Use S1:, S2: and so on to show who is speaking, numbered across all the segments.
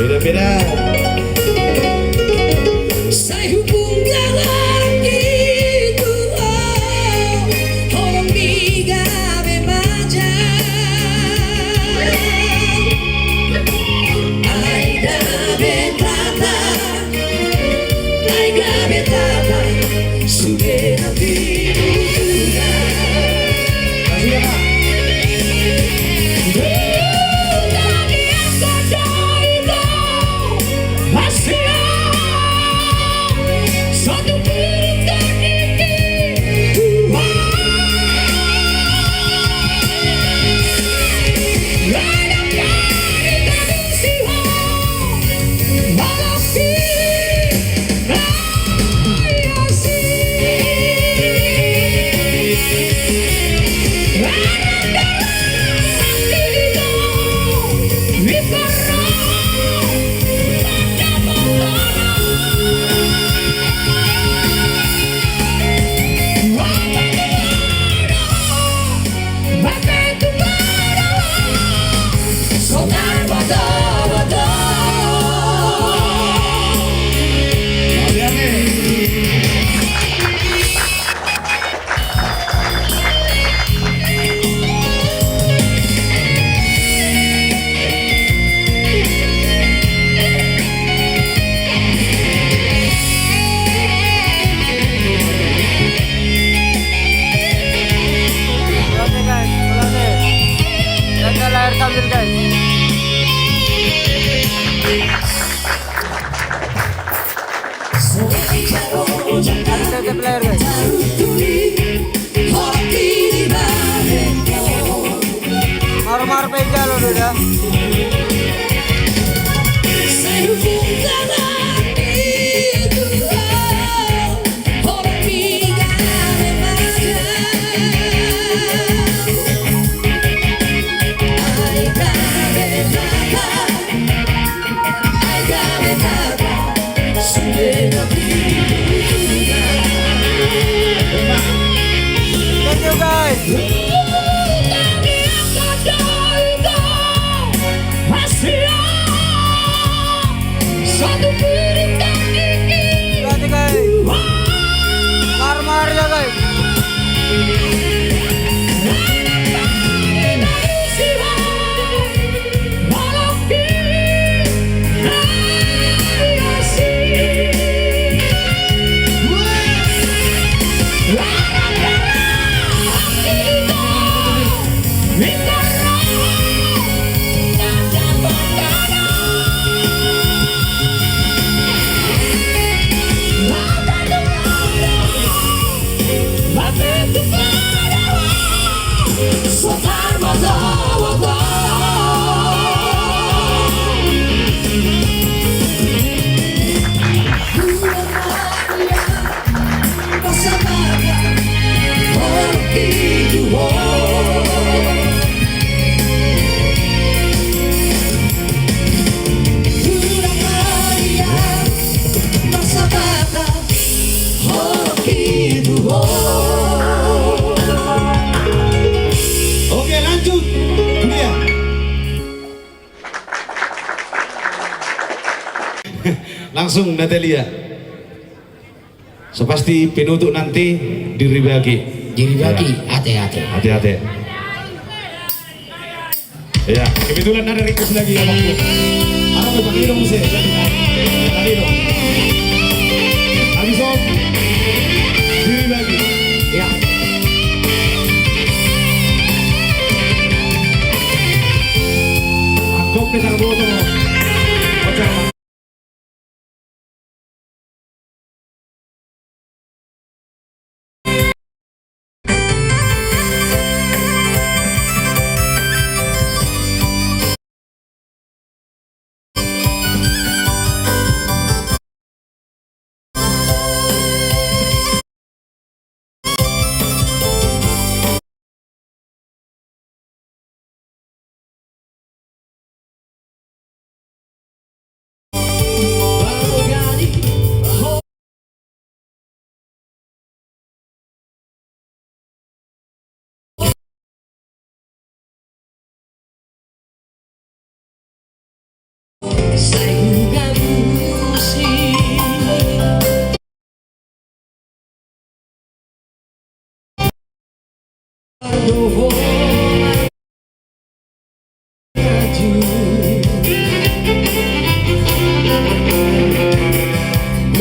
S1: Beda-beda.
S2: Saya hubungkan gitu, orang biga bemaja. Aida betata, Aida betata, sudah nanti.
S3: Sambil guys. Kita player guys. Mar-mar peja lo udah. Thank you guys. Terima guys. Mar-mar ya guys.
S1: Oke, lanjut. Dia. Langsung Natalia. So pasti penutup nanti diribagi.
S2: Hati-hati.
S1: Hati-hati. Ya, kebetulan ada request lagi ya waktu. Ano may pakilo mo siya? Dali dong. Habis om. Diribagi.
S2: Ya.
S1: Ako pisang boto mo. Ocha.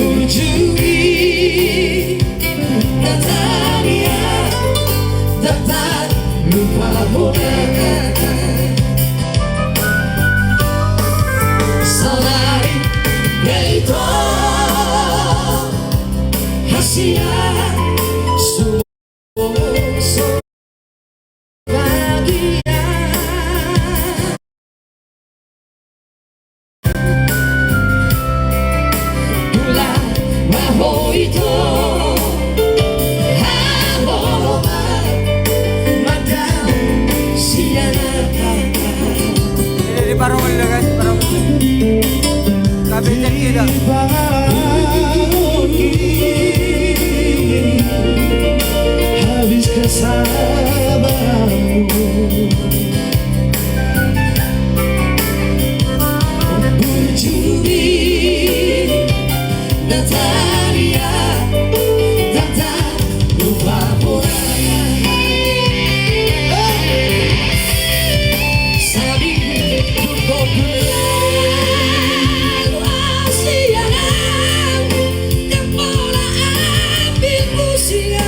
S2: Ujui Natalia dapat lupa bola selain itu hasilnya bahagia bulan bahu itu
S3: Ini di Parungul ya guys, Parungul. Kabinet kita.
S1: Habis kesabaranmu
S2: Berjudi Natalia tak lupa bola saling cukup siangan dan bola ambil usia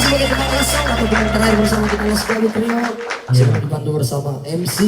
S2: sebagai pemanasan atau yang terakhir bersama kita Las Gabut Trio. Masih dibantu bersama MC